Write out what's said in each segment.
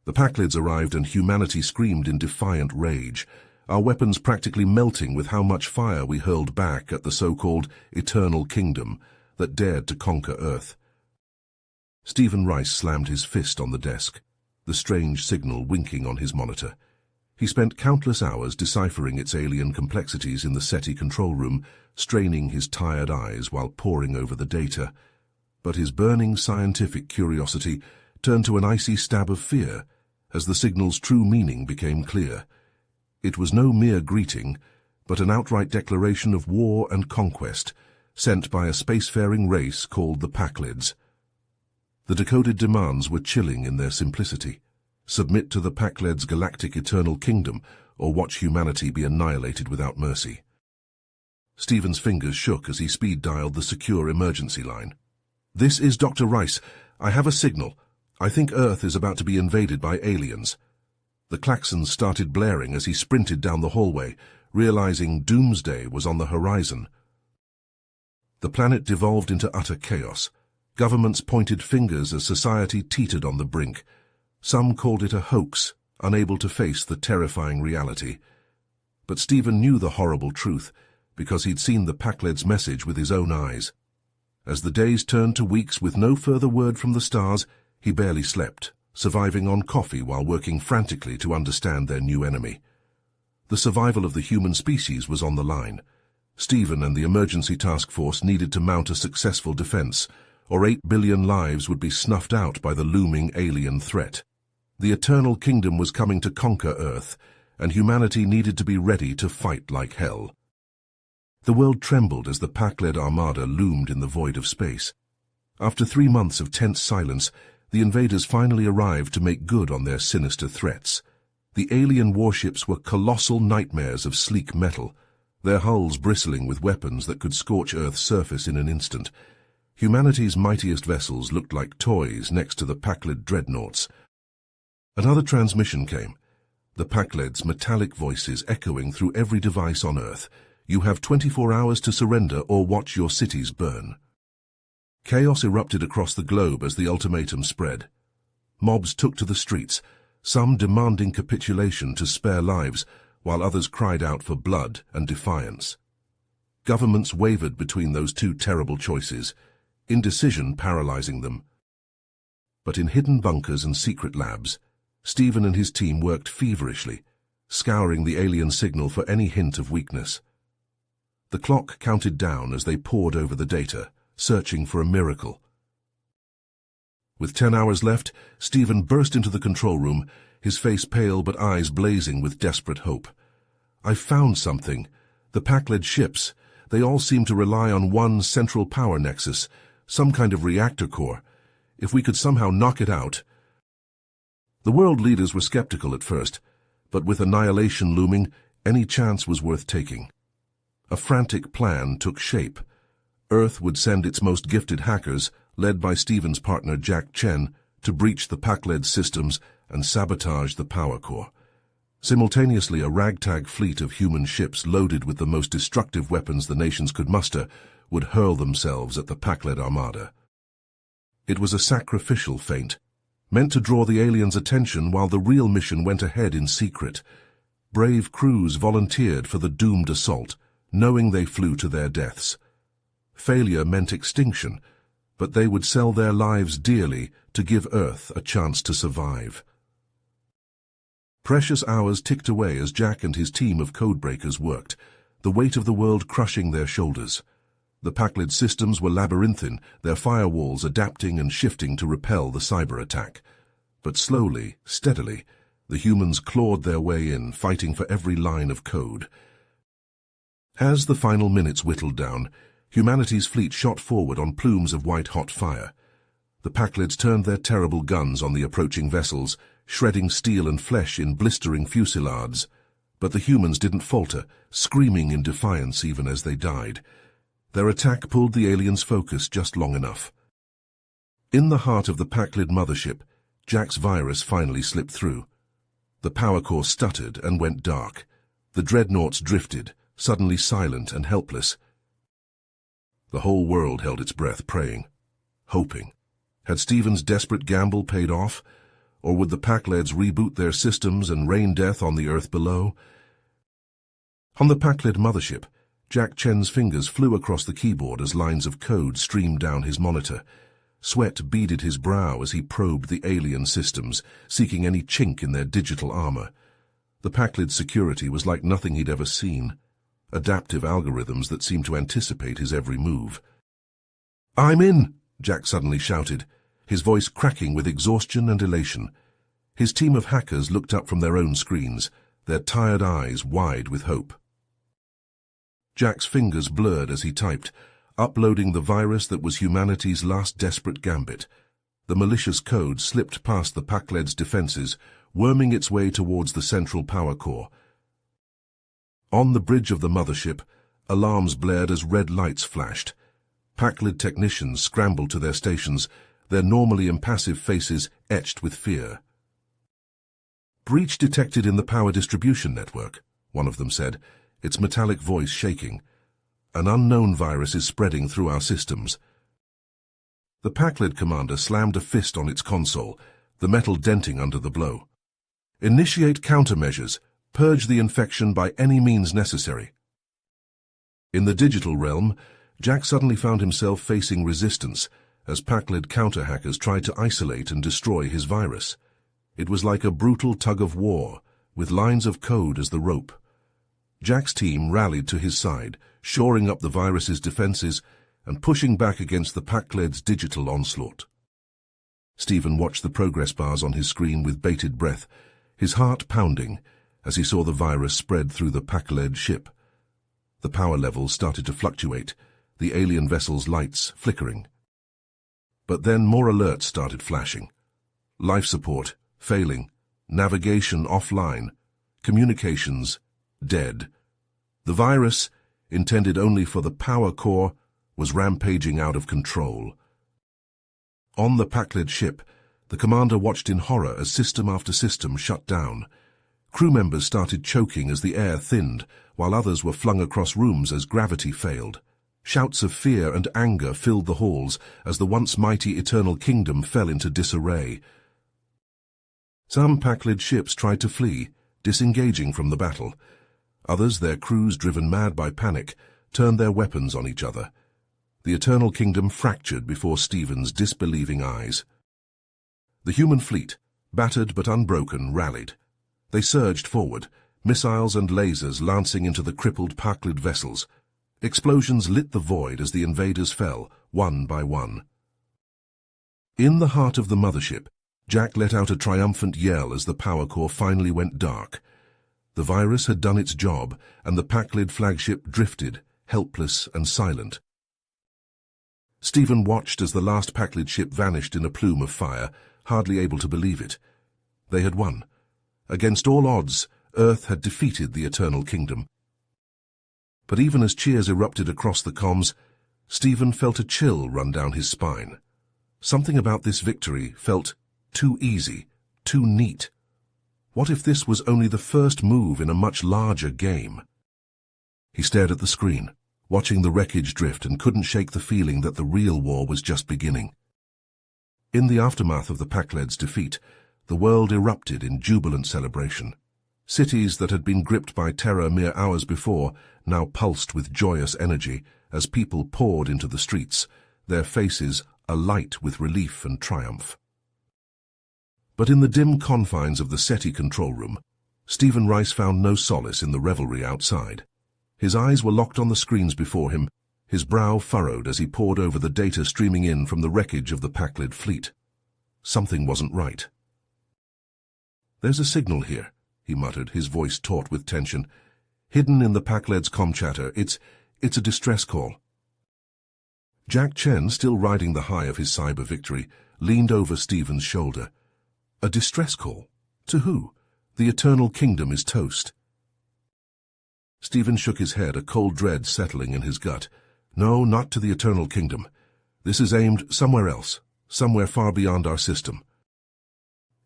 The Packlids arrived and humanity screamed in defiant rage, our weapons practically melting with how much fire we hurled back at the so-called Eternal Kingdom that dared to conquer Earth. Stephen Rice slammed his fist on the desk, the strange signal winking on his monitor. He spent countless hours deciphering its alien complexities in the SETI control room, straining his tired eyes while poring over the data. But his burning scientific curiosity turned to an icy stab of fear as the signal's true meaning became clear. It was no mere greeting, but an outright declaration of war and conquest, sent by a spacefaring race called the Packlids. The decoded demands were chilling in their simplicity. Submit to the Packlids' galactic eternal kingdom, or watch humanity be annihilated without mercy. Stephen's fingers shook as he speed-dialed the secure emergency line. "This is Dr. Rice. I have a signal. I think Earth is about to be invaded by aliens." The klaxons started blaring as he sprinted down the hallway, realizing doomsday was on the horizon. The planet devolved into utter chaos. Governments pointed fingers as society teetered on the brink. Some called it a hoax, unable to face the terrifying reality. But Stephen knew the horrible truth, because he'd seen the Packlids' message with his own eyes. As the days turned to weeks with no further word from the stars, he barely slept, surviving on coffee while working frantically to understand their new enemy. The survival of the human species was on the line. Stephen and the emergency task force needed to mount a successful defense, or 8 billion lives would be snuffed out by the looming alien threat. The Eternal Kingdom was coming to conquer Earth, and humanity needed to be ready to fight like hell. The world trembled as the Pack-led armada loomed in the void of space. After 3 months of tense silence, the invaders finally arrived to make good on their sinister threats. The alien warships were colossal nightmares of sleek metal, their hulls bristling with weapons that could scorch Earth's surface in an instant. Humanity's mightiest vessels looked like toys next to the Pack-led dreadnoughts. Another transmission came, the Pack-led's metallic voices echoing through every device on Earth. "You have 24 hours to surrender or watch your cities burn." Chaos erupted across the globe as the ultimatum spread. Mobs took to the streets, some demanding capitulation to spare lives, while others cried out for blood and defiance. Governments wavered between those two terrible choices, indecision paralyzing them. But in hidden bunkers and secret labs, Stephen and his team worked feverishly, scouring the alien signal for any hint of weakness. The clock counted down as they pored over the data, searching for a miracle. With 10 hours left, Stephen burst into the control room, his face pale but eyes blazing with desperate hope. "I've found something. The Pack-led ships, they all seem to rely on one central power nexus, some kind of reactor core. If we could somehow knock it out..." The world leaders were skeptical at first, but with annihilation looming, any chance was worth taking. A frantic plan took shape. Earth would send its most gifted hackers, led by Stephen's partner Jack Chen, to breach the Pack-led systems and sabotage the power core. Simultaneously, a ragtag fleet of human ships loaded with the most destructive weapons the nations could muster would hurl themselves at the Pack-led armada. It was a sacrificial feint, meant to draw the aliens' attention while the real mission went ahead in secret. Brave crews volunteered for the doomed assault, knowing they flew to their deaths. Failure meant extinction, but they would sell their lives dearly to give Earth a chance to survive. Precious hours ticked away as Jack and his team of codebreakers worked, the weight of the world crushing their shoulders. The Pack-led systems were labyrinthine, their firewalls adapting and shifting to repel the cyber attack. But slowly, steadily, the humans clawed their way in, fighting for every line of code. As the final minutes whittled down, humanity's fleet shot forward on plumes of white-hot fire. The Pack-lids turned their terrible guns on the approaching vessels, shredding steel and flesh in blistering fusillades. But the humans didn't falter, screaming in defiance even as they died. Their attack pulled the aliens' focus just long enough. In the heart of the Pack-lid mothership, Jack's virus finally slipped through. The power core stuttered and went dark. The dreadnoughts drifted, suddenly silent and helpless. The whole world held its breath, praying, hoping. Had Stephen's desperate gamble paid off? Or would the Pakleds reboot their systems and rain death on the Earth below? On the Pakled mothership, Jack Chen's fingers flew across the keyboard as lines of code streamed down his monitor. Sweat beaded his brow as he probed the alien systems, seeking any chink in their digital armor. The Pakled security was like nothing he'd ever seen. Adaptive algorithms that seemed to anticipate his every move. "I'm in!" Jack suddenly shouted, his voice cracking with exhaustion and elation. His team of hackers looked up from their own screens, their tired eyes wide with hope. Jack's fingers blurred as he typed, uploading the virus that was humanity's last desperate gambit. The malicious code slipped past the Pakled's defenses, worming its way towards the central power core. On the bridge of the mothership, alarms blared as red lights flashed. Pakled technicians scrambled to their stations, their normally impassive faces etched with fear. "Breach detected in the power distribution network," one of them said, its metallic voice shaking. "An unknown virus is spreading through our systems." The Pakled commander slammed a fist on its console, the metal denting under the blow. "Initiate countermeasures. Purge the infection by any means necessary." In the digital realm, Jack suddenly found himself facing resistance as Pakled counter-hackers tried to isolate and destroy his virus. It was like a brutal tug-of-war, with lines of code as the rope. Jack's team rallied to his side, shoring up the virus's defenses and pushing back against the Pakled's digital onslaught. Stephen watched the progress bars on his screen with bated breath, his heart pounding as he saw the virus spread through the Pakled ship. The power levels started to fluctuate, the alien vessel's lights flickering. But then more alerts started flashing. Life support failing, navigation offline, communications dead. The virus, intended only for the power core, was rampaging out of control. On the Pakled ship, the commander watched in horror as system after system shut down. Crew members started choking as the air thinned, while others were flung across rooms as gravity failed. Shouts of fear and anger filled the halls as the once mighty Eternal Kingdom fell into disarray. Some Pakled ships tried to flee, disengaging from the battle. Others, their crews driven mad by panic, turned their weapons on each other. The Eternal Kingdom fractured before Stephen's disbelieving eyes. The human fleet, battered but unbroken, rallied. They surged forward, missiles and lasers lancing into the crippled Pakled vessels. Explosions lit the void as the invaders fell, one by one. In the heart of the mothership, Jack let out a triumphant yell as the power core finally went dark. The virus had done its job, and the Pakled flagship drifted, helpless and silent. Stephen watched as the last Pakled ship vanished in a plume of fire, hardly able to believe it. They had won. Against all odds, Earth had defeated the Eternal Kingdom. But even as cheers erupted across the comms, Stephen felt a chill run down his spine. Something about this victory felt too easy, too neat. What if this was only the first move in a much larger game? He stared at the screen, watching the wreckage drift, and couldn't shake the feeling that the real war was just beginning. In the aftermath of the Pakled's defeat, the world erupted in jubilant celebration. Cities that had been gripped by terror mere hours before now pulsed with joyous energy as people poured into the streets, their faces alight with relief and triumph. But in the dim confines of the SETI control room, Stephen Rice found no solace in the revelry outside. His eyes were locked on the screens before him, his brow furrowed as he pored over the data streaming in from the wreckage of the Pakled fleet. Something wasn't right. "There's a signal here," he muttered, his voice taut with tension. "Hidden in the Pakled's comm chatter. It's a distress call." Jack Chen, still riding the high of his cyber victory, leaned over Stephen's shoulder. A distress call? To who? The Eternal Kingdom is toast. Stephen shook his head, a cold dread settling in his gut. No, not to the Eternal Kingdom. This is aimed somewhere else, somewhere far beyond our system.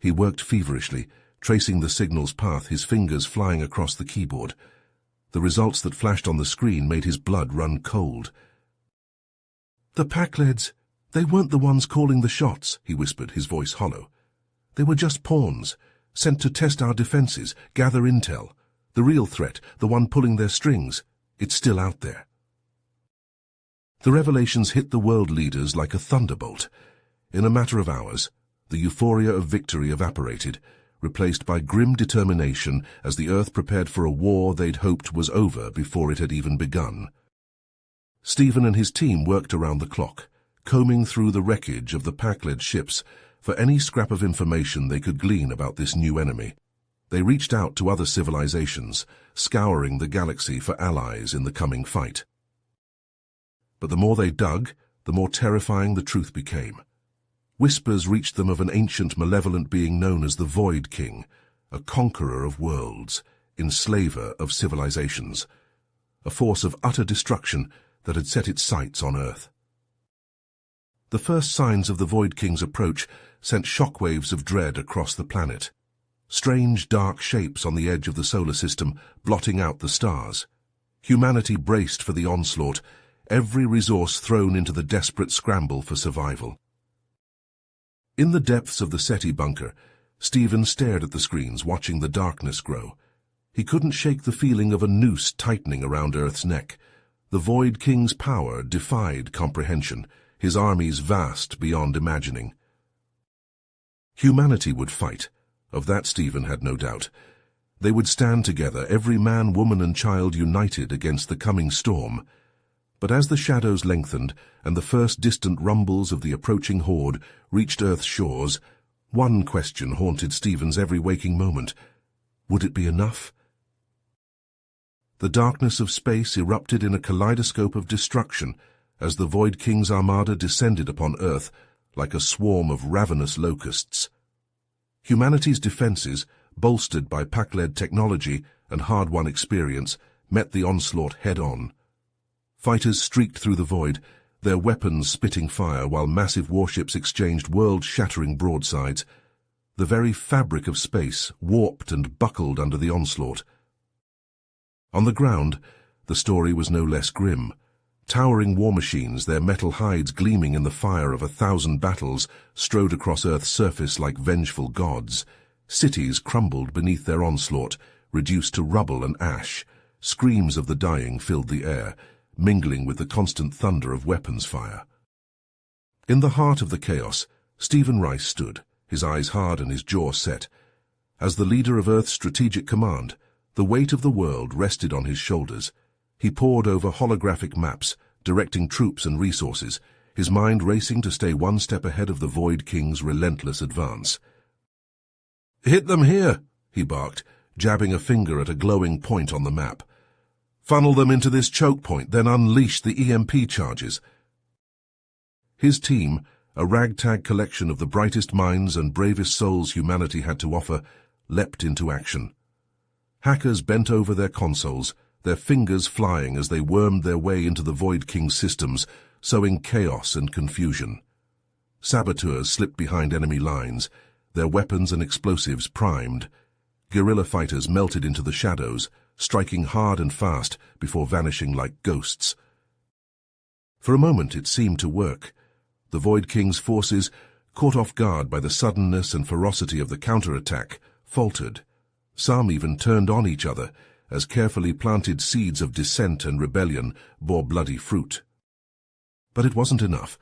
He worked feverishly, tracing the signal's path, his fingers flying across the keyboard. The results that flashed on the screen made his blood run cold. "The Pakleds, they weren't the ones calling the shots," he whispered, his voice hollow. They were just pawns, sent to test our defenses, gather intel. The real threat, the one pulling their strings, it's still out there. The revelations hit the world leaders like a thunderbolt. In a matter of hours, the euphoria of victory evaporated, replaced by grim determination as the Earth prepared for a war they'd hoped was over before it had even begun. Stephen and his team worked around the clock, combing through the wreckage of the pack-led ships for any scrap of information they could glean about this new enemy. They reached out to other civilizations, scouring the galaxy for allies in the coming fight. But the more they dug, the more terrifying the truth became. Whispers reached them of an ancient malevolent being known as the Void King, a conqueror of worlds, enslaver of civilizations, a force of utter destruction that had set its sights on Earth. The first signs of the Void King's approach sent shockwaves of dread across the planet. Strange dark shapes on the edge of the solar system blotting out the stars. Humanity braced for the onslaught, every resource thrown into the desperate scramble for survival. In the depths of the SETI bunker, Stephen stared at the screens, watching the darkness grow. He couldn't shake the feeling of a noose tightening around Earth's neck. The Void King's power defied comprehension, his armies vast beyond imagining. Humanity would fight. Of that Stephen had no doubt. They would stand together, every man, woman and child united against the coming storm. But as the shadows lengthened and the first distant rumbles of the approaching horde reached Earth's shores, one question haunted Stephen's every waking moment. Would it be enough? The darkness of space erupted in a kaleidoscope of destruction as the Void King's armada descended upon Earth like a swarm of ravenous locusts. Humanity's defenses, bolstered by pack-led technology and hard-won experience, met the onslaught head-on. Fighters streaked through the void, their weapons spitting fire while massive warships exchanged world-shattering broadsides. The very fabric of space warped and buckled under the onslaught. On the ground, the story was no less grim. Towering war machines, their metal hides gleaming in the fire of 1,000 battles, strode across Earth's surface like vengeful gods. Cities crumbled beneath their onslaught, reduced to rubble and ash. Screams of the dying filled the air, mingling with the constant thunder of weapons fire. In the heart of the chaos, Stephen Rice stood, his eyes hard and his jaw set. As the leader of Earth's strategic command, the weight of the world rested on his shoulders. He pored over holographic maps, directing troops and resources, his mind racing to stay one step ahead of the Void King's relentless advance. "Hit them here," he barked, jabbing a finger at a glowing point on the map. "Funnel them into this choke point, then unleash the EMP charges." His team, a ragtag collection of the brightest minds and bravest souls humanity had to offer, leapt into action. Hackers bent over their consoles, their fingers flying as they wormed their way into the Void King's systems, sowing chaos and confusion. Saboteurs slipped behind enemy lines, their weapons and explosives primed. Guerrilla fighters melted into the shadows, striking hard and fast before vanishing like ghosts. For a moment it seemed to work. The Void King's forces, caught off guard by the suddenness and ferocity of the counterattack, faltered. Some even turned on each other, as carefully planted seeds of dissent and rebellion bore bloody fruit. But it wasn't enough.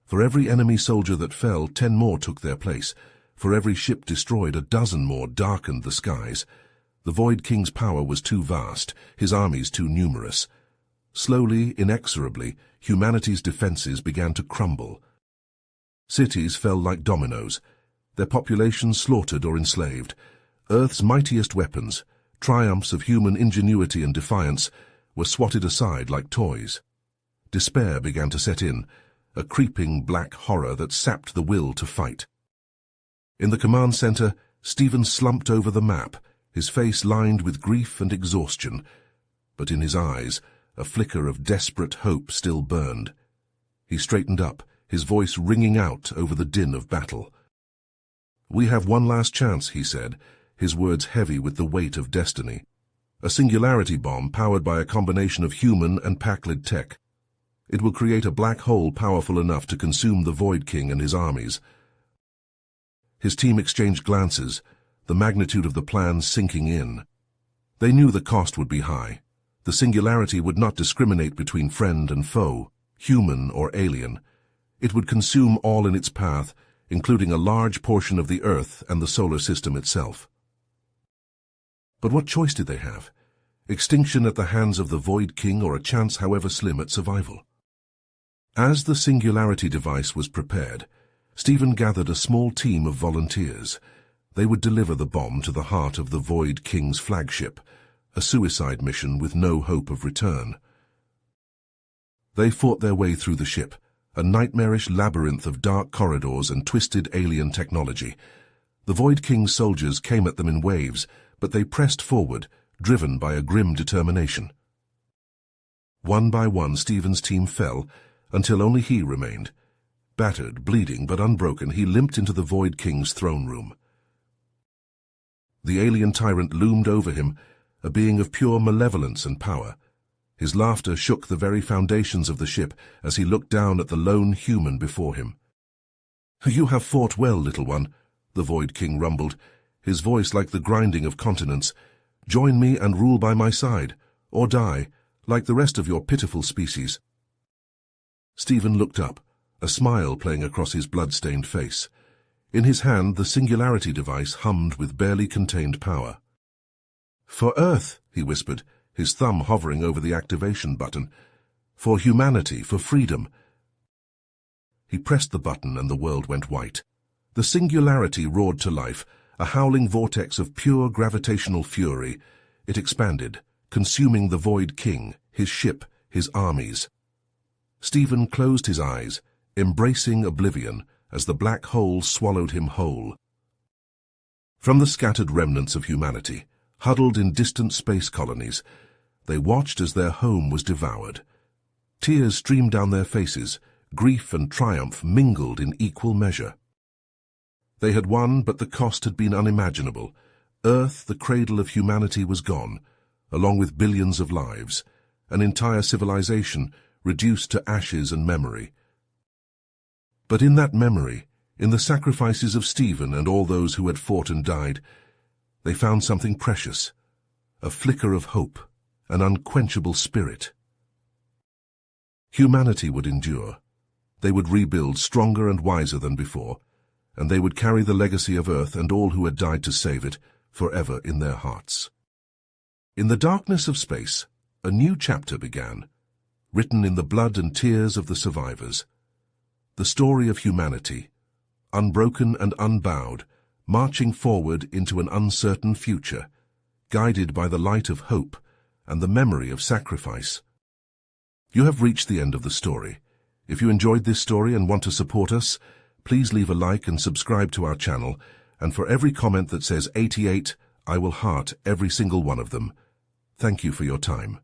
For every enemy soldier that fell, 10 more took their place. For every ship destroyed, 12 more darkened the skies. The Void King's power was too vast, his armies too numerous. Slowly, inexorably, humanity's defenses began to crumble. Cities fell like dominoes, their populations slaughtered or enslaved. Earth's mightiest weapons, triumphs of human ingenuity and defiance, were swatted aside like toys. Despair began to set in, a creeping black horror that sapped the will to fight. In the command center, Stephen slumped over the map, his face lined with grief and exhaustion, but in his eyes a flicker of desperate hope still burned. He straightened up, his voice ringing out over the din of battle. "We have one last chance," he said, his words heavy with the weight of destiny. "A singularity bomb powered by a combination of human and pack-led tech. It will create a black hole powerful enough to consume the Void King and his armies." His team exchanged glances, the magnitude of the plan sinking in. They knew the cost would be high. The singularity would not discriminate between friend and foe, human or alien. It would consume all in its path, including a large portion of the Earth and the solar system itself. But what choice did they have? Extinction at the hands of the Void King or a chance, however slim, at survival? As the singularity device was prepared, Stephen gathered a small team of volunteers. They would deliver the bomb to the heart of the Void King's flagship, a suicide mission with no hope of return. They fought their way through the ship, a nightmarish labyrinth of dark corridors and twisted alien technology. The Void King's soldiers came at them in waves, but they pressed forward, driven by a grim determination. One by one, Stephen's team fell, until only he remained. Battered, bleeding, but unbroken, he limped into the Void King's throne room. The alien tyrant loomed over him, a being of pure malevolence and power. His laughter shook the very foundations of the ship as he looked down at the lone human before him. "You have fought well, little one," the Void King rumbled, his voice like the grinding of continents. "Join me and rule by my side, or die, like the rest of your pitiful species." Stephen looked up, a smile playing across his blood-stained face. In his hand, the singularity device hummed with barely contained power. "For Earth," he whispered, his thumb hovering over the activation button. "For humanity, for freedom." He pressed the button and the world went white. The singularity roared to life, a howling vortex of pure gravitational fury. It expanded, consuming the Void King, his ship, his armies. Stephen closed his eyes, embracing oblivion as the black hole swallowed him whole. From the scattered remnants of humanity, huddled in distant space colonies, they watched as their home was devoured. Tears streamed down their faces, grief and triumph mingled in equal measure. They had won, but the cost had been unimaginable. Earth, the cradle of humanity, was gone, along with billions of lives, an entire civilization reduced to ashes and memory. But in that memory, in the sacrifices of Stephen and all those who had fought and died, they found something precious, a flicker of hope, an unquenchable spirit. Humanity would endure. They would rebuild stronger and wiser than before, and they would carry the legacy of Earth and all who had died to save it forever in their hearts. In the darkness of space, a new chapter began, written in the blood and tears of the survivors. The story of humanity, unbroken and unbowed, marching forward into an uncertain future, guided by the light of hope and the memory of sacrifice. You have reached the end of the story. If you enjoyed this story and want to support us, please leave a like and subscribe to our channel, and for every comment that says 88, I will heart every single one of them. Thank you for your time.